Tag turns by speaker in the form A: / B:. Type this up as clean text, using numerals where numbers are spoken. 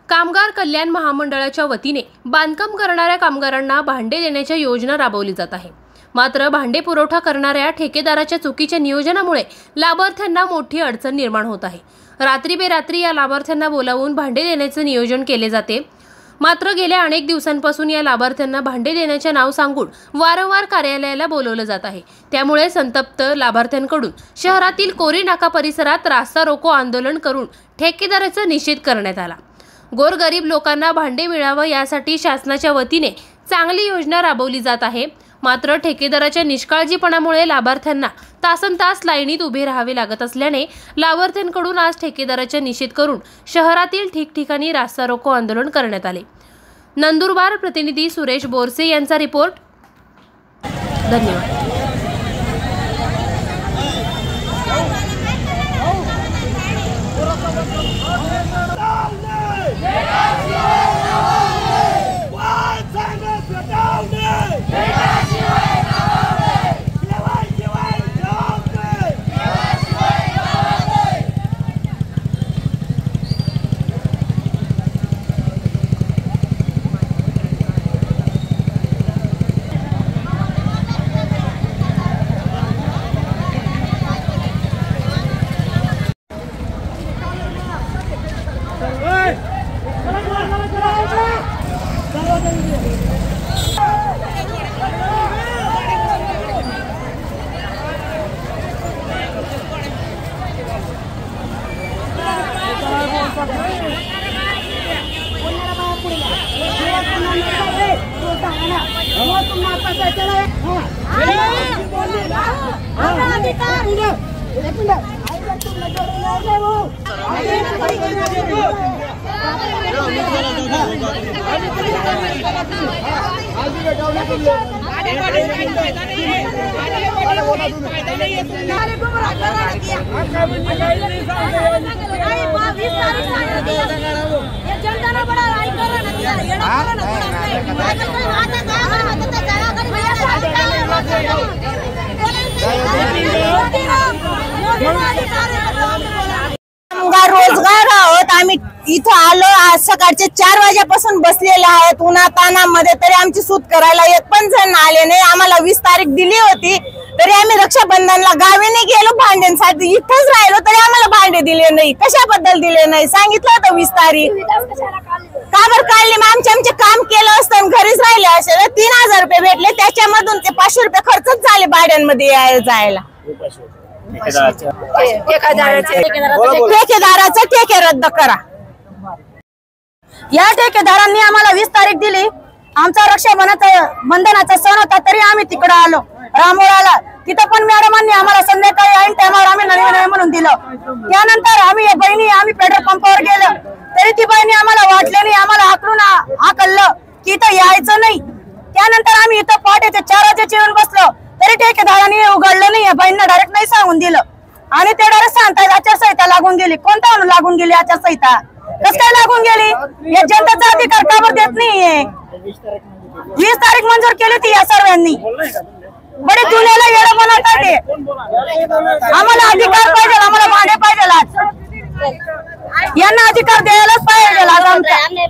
A: कामगार कल्याण महामंडळाच्या वतीने बांधकाम करणाऱ्या कामगारांना भांडे देण्याची योजना राबवली जात आहे। मात्र भांडे पुरवठा करणाऱ्या ठेकेदाराच्या चुकीच्या नियोजनामुळे लाभार्थ्यांना मोठी अडचण निर्माण होत आहे। रात्री बेरात्री या लाभार्थ्यांना बोलावून भांडे देण्याचे नियोजन केले जाते। मात्र गेल्या अनेक दिवसांपासून या लाभार्थ्यांना भांडे देण्याचे नाव सांगून वारंवार कार्यालयाला बोलवले जात आहे। त्यामुळे संतप्त लाभार्थ्यांकडून शहरातील कोरी नाका परिसरात रास्ता रोको आंदोलन करून ठेकेदाराचा निषेध करण्यात आला। गोरगरीब लोकांना भांडे मिळावं यासाठी शासनाच्या वतीने चांगली योजना राबवली जात आहे। मात्र ठेकेदाराच्या निष्काळजीपणामुळे लाभार्थ्यांना तासनतास लाईनीत उभे राहावे लागत असल्याने लाभार्थ्यांकडून आज ठेकेदाराचा निषेध करून शहरातील ठिकठिकाणी रास्ता रोको आंदोलन करण्यात आले। नंदुरबार प्रतिनिधी सुरेश बोरसे यांचा रिपोर्ट। धन्यवाद।
B: रोजगार आहोत आम्ही इथं आलो। आज सकाळचे 4 वाजेपासून बसलेले आहेत उन्हातानामध्ये, तरी आमची सूत करायला एक पण जण आले नाही। आम्हाला 20 तारीख दिली होती, तरी आम्ही रक्षाबंधनला गावी नाही गेलो भांड्यांसाठी, इथंच राहिलो तरी आम्हाला भांडे दिले नाही। कशाबद्दल दिले नाही सांगितलं होतं 20 तारीख का बरं काढली? मग आमचे काम केलं असतं घरीच राहिले असे 3000 रुपये भेटले, त्याच्यामधून ते 500 रुपये खर्चच झाले भाड्यांमध्ये जायला। ठेकेदाराचा ठेके रद्द करा। या ठेकेदारांनी आम्हाला 20 तारीख दिली, आमचा रक्षाबंधनाचा सण होता तरी आम्ही तिकडे आलो रामोळाला। तिथं पण मॅडमांनी आम्हाला संध्याकाळी ऐन टायमावर आम्ही नवीन म्हणून दिलं। त्यानंतर आम्ही पेट्रोल पंपावर गेलो तरी ती बहिणी आम्हाला वाटले नाही, आम्हाला हाकललं की इथं यायचं नाही। त्यानंतर आम्ही इथं पहाटेच्या 4 वाजेची येऊन बसलो तरी ठेकेदारांनी उघडलं नाही, बहिणींना डायरेक्ट नाही सांगून दिलं आणि ते डायरेक्ट सांगतायत आचारसंहिता लागून गेली। कोणता लागून गेली आचारसंहिता? कसं काय लागून गेली? हे जनतेचा अधिकार का बरं देत नाहीये? 20 तारीख मंजूर केली होती या सर्वांनी, बडे जुन्याला येणं बनवतात ते। आम्हाला अधिकार पाहिजे, आम्हाला भांडे पाहिजे, यांना अधिकार द्यायलाच पाहिजे आज आमच्या।